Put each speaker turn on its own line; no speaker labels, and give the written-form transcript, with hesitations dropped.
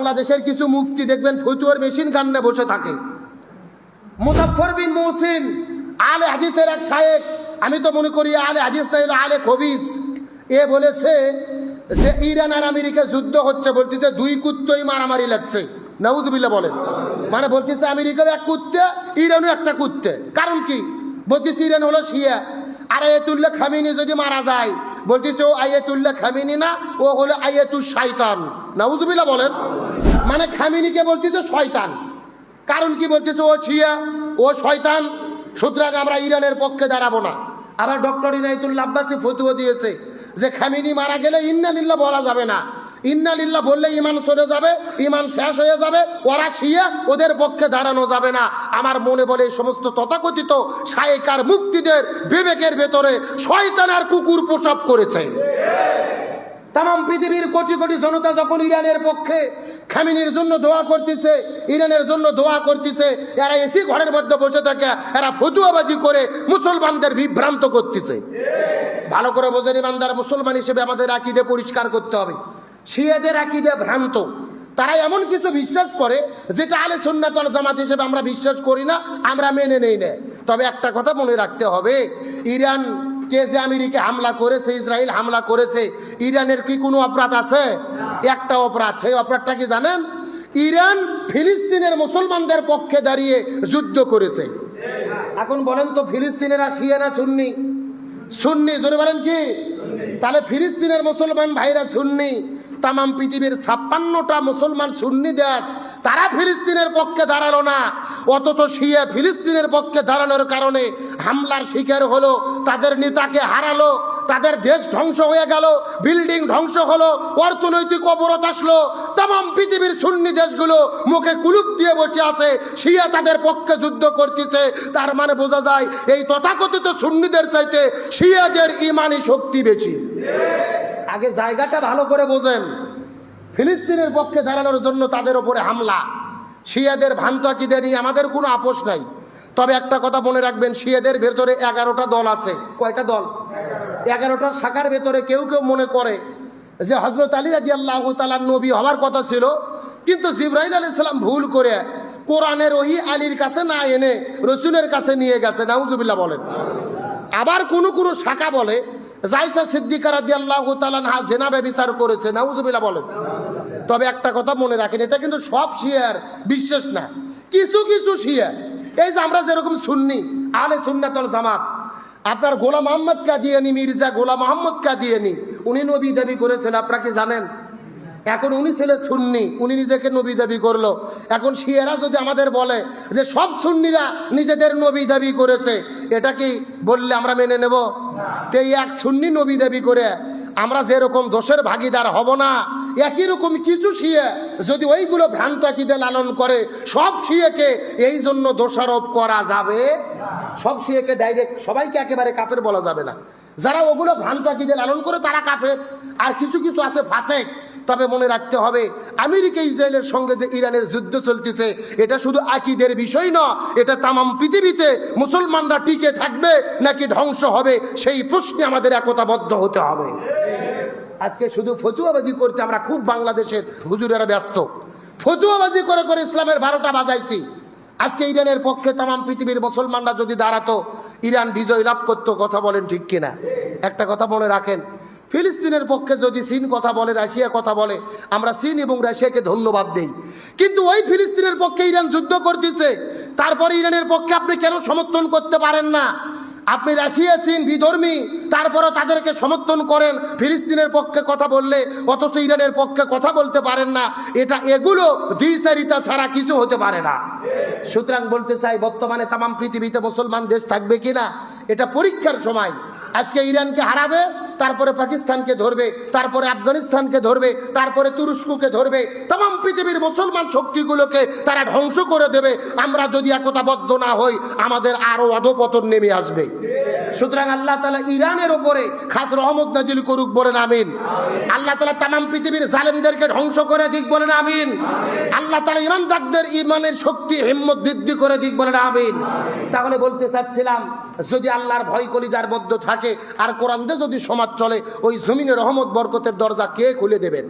বাংলাদেশের কিছু মুফতি দেখবেন ফতুয়ার মেশিন গান্নে বসে থাকে। মুজাফফর বিন মুহসিন আলে হাদিসের এক শায়েখ, আমি তো মনে করি আলে হাদিস না, হলো আলে খবিস। এ বলেছে যে ইরান আর আমেরিকা যুদ্ধ হচ্ছে, বলতেছে দুই কুত্তই মারামারি লাগছে। নাউজুবিল্লাহ বলেন। মানে বলতেছে আমেরিকাও এক কুত্তে, ইরানও একটা কুত্তে। কারণ কি? বলতেছে ইরান হলো শিয়া, আর আয়াতুল্লাহ খামিনি যদি মারা যায়, বলতেছে ও আয়াতুল্লাহ খামিনি না, ও হলো আয়াতুল শয়তান। নাউজুবিল্লাহ বলেন। মানে খামিনিকে বলতেছে শয়তান। কারণ কি? বলতেছে ও শিয়া, ও শয়তান, সুতরাং আমরা ইরানের পক্ষে দাঁড়াবো না। আবার ডক্টর ইনায়েতুল্লাহ আব্বাসী ফতোয়া দিয়েছে যে খামিনি মারা গেলে ইন্না লিল্লাহ বলা যাবে না। ইন্না লিল্লাহ বললে ইমান চলে যাবে, ইমান শেষ হয়ে যাবে, ওরা শিয়া, ওদের পক্ষে দাঁড়ানো যাবে না। আমার মনে বলে এই সমস্ত তথাকথিত শায়েখ আর মুফতিদের বিবেকের ভেতরে শয়তান আর কুকুর প্রসব করেছে। তাম পৃথিবীর কোটি কোটি জনতা যখন ইরানের পক্ষে খামিনির জন্য দোয়া করতেছে, ইরানের জন্য দোয়া করতেছে, এরা এসি ঘরের মধ্যে বসে থাকে, এরা ফতুয়াবাজি করে মুসলমানদের বিভ্রান্ত করতেছে। ভালো করে বোঝেন ইমানদার মুসলমান হিসেবে আমাদের আকীদা পরিষ্কার করতে হবে। শিয়াদের আকীদা ভ্রান্ত। তারা এমন কিছু বিশ্বাস করে যেটা আহলে সুন্নাত ওয়াল জামাত হিসেবে আমরা বিশ্বাস করি না, আমরা মেনে নেই না। তবে একটা কথা মনে রাখতে হবে, ইরান কে যে আমেরিকা হামলা করেছে, ইসরায়েল হামলা করেছে, ইরানের কি কোনো অপরাধ আছে? একটা অপরাধ। সেই অপরাধটা কি জানেন? ইরান ফিলিস্তিনের মুসলমানদের পক্ষে দাঁড়িয়ে যুদ্ধ করেছে। এখন বলেন তো ফিলিস্তিনেরা শিয়া না সুন্নি? সুন্নি। জোরে বলেন কি? তাহলে ফিলিস্তিনের মুসলমান ভাইরা সুন্নি। তাম পৃথিবীর 56টা মুসলমান সুন্নি দেশ, তারা ফিলিস্তিনের পক্ষে দাঁড়ালো না, অথচ শিয়া ফিলিস্তিনের পক্ষে দাঁড়ানোর কারণে হামলার শিকার হলো, তাদের নেতাকে হারালো, তাদের দেশ ধ্বংস হয়ে গেল, বিল্ডিং ধ্বংস হলো, অর্থনৈতিক অবরোধ আসলো। তাম পৃথিবীর সুন্নি দেশগুলো মুখে কুলুপ দিয়ে বসে আছে, শিয়া তাদের পক্ষে যুদ্ধ করতেছে। তার মানে বোঝা যায় এই তথাকথিত সুন্নিদের চাইতে শিয়াদের ইমানি শক্তি বেশি। আগে জায়গাটা ভালো করে বোঝেন। ফিলিস্তিনের পক্ষে দাঁড়ানোর জন্য তাদের উপরে হামলা। শিয়াদের ভ্রান্ত আকীদা নিয়ে আমাদের কোনো আপোষ নাই। তবে একটা কথা মনে রাখবেন, শিয়াদের ভেতরে 11টা দল আছে। কয়টা দল? 11টা শাখার ভেতরে কেউ কেউ মনে করে যে হযরত আলী রাদিয়াল্লাহু তাআলা নবী হওয়ার কথা ছিল, কিন্তু জিবরাইল আলাইহিস সালাম ভুল করে কোরআনের ওহী আলীর কাছে না এনে রাসূলের কাছে নিয়ে গেছে। নাউজুবিল্লাহ বলেন। আবার কোন কোন শাখা বলে আয়েশা সিদ্দিকা রাদিয়াল্লাহু তাআলা আনহা জিনা ব্যভিচার করেছে। নাউজুবিল্লাহ বলেন। তবে একটা কথা মনে রাখেন, এটা কিন্তু সব শিয়ার বিশ্বাস না। কিছু কিছু শিয়া, এই যে আমরা যেরকম সুন্নি আহলে সুন্নাত ওয়াল জামাত, আপনার গোলাম মোহাম্মদ কাদিয়ানী, মির্জা গোলাম মোহাম্মদ কাদিয়ানী, উনি নবী দাবি করেছেন, আপনারা কি জানেন? এখন উনি ছিলেন সুন্নি, উনি নিজেকে নবী দাবি করলো। এখন শিয়ারা যদি আমাদের বলে যে সব সুন্নিরা নিজেদের নবী দাবি করেছে, এটা কি বললে আমরা মেনে নেব? তো এই এক সুন্নি নবী দাবি করে আমরা যেরকম দোষের ভাগিদার হব না, একই রকম কিছু শিয়া যদি ওইগুলো ভ্রান্ত আকীদা লালন করে, সব শিয়াকে এই জন্য দোষারোপ করা যাবে। সব শিয়াকে ডাইরেক্ট সবাইকে একেবারে কাফের বলা যাবে না। যারা ওগুলো ভ্রান্ত আকীদা লালন করে তারা কাফের, আর কিছু কিছু আছে ফাসেক। তবে মনে রাখতে হবে, আমেরিকা ইসরায়েলের সঙ্গে যে ইরানের যুদ্ধ চলতেছে, এটা শুধু আকীদের বিষয় নয়, এটা তাম পৃথিবীতে মুসলমানরা টিকে থাকবে নাকি ধ্বংস হবে, সেই প্রশ্নে আমাদের একতাবদ্ধ হতে হবে। আজকে শুধু ফতুয়াবাজি করতে আমরা খুব বাংলাদেশের হুজুরেরা ব্যস্ত। ফতুয়াবাজি করে করে ইসলামের 12টা বাজাইছি। আজকে ইরানের পক্ষে তাম পৃথিবীর মুসলমানরা যদি দাঁড়াতো, ইরান বিজয় লাভ করতো। কথা বলেন ঠিক কিনা? একটা কথা মনে রাখেন, ফিলিস্তিনের পক্ষে যদি চীন কথা বলে, রাশিয়া কথা বলে, আমরা চীন এবং রাশিয়াকে ধন্যবাদ দেই। কিন্তু ওই ফিলিস্তিনের পক্ষে ইরান যুদ্ধ করতেছে, তারপরে ইরানের পক্ষে আপনি কেন সমর্থন করতে পারেন না? আপনি রাশিয়া চীন বিধর্মী, তারপরও তাদেরকে সমর্থন করেন ফিলিস্তিনের পক্ষে কথা বললে, অথচ ইরানের পক্ষে কথা বলতে পারেন না। এগুলো দ্বিচারিতা ছাড়া কিছু হতে পারে না। সুতরাং বলতে চাই, বর্তমানে তাম পৃথিবীতে মুসলমান দেশ থাকবে কিনা এটা পরীক্ষার সময়। আজকে ইরানকে হারাবে, তারপরে পাকিস্তানকে ধরবে, তারপরে আফগানিস্তানকে ধরবে, তারপরে তুরস্ককে ধরবে। তাম পৃথিবীর মুসলমান শক্তিগুলোকে তারা ধ্বংস করে দেবে। আমরা যদি একতাবদ্ধ না হই, আমাদের আরো অধপতন নেমে আসবে। সুতরাং আল্লাহ তাআলা ইরানের উপরে খাস রহমত নাজিল করুক, বলেন আমিন। আল্লাহ তাআলা তাম পৃথিবীর জালেমদেরকে ধ্বংস করে দিক, বলেন আমিন। আল্লাহ তাআলা ইমানদারদের ইমানের শক্তি হিম্মত বৃদ্ধি করে দিক, বলেন আমিন। তাহলে বলতে চাচ্ছিলাম, যদি আল্লাহর ভয় কলিজার মধ্যে থাকে আর কোরআন দিয়ে যদি সমাজ চলে, ওই জমিনে রহমত বরকতের দরজা কে খুলে দেবেন?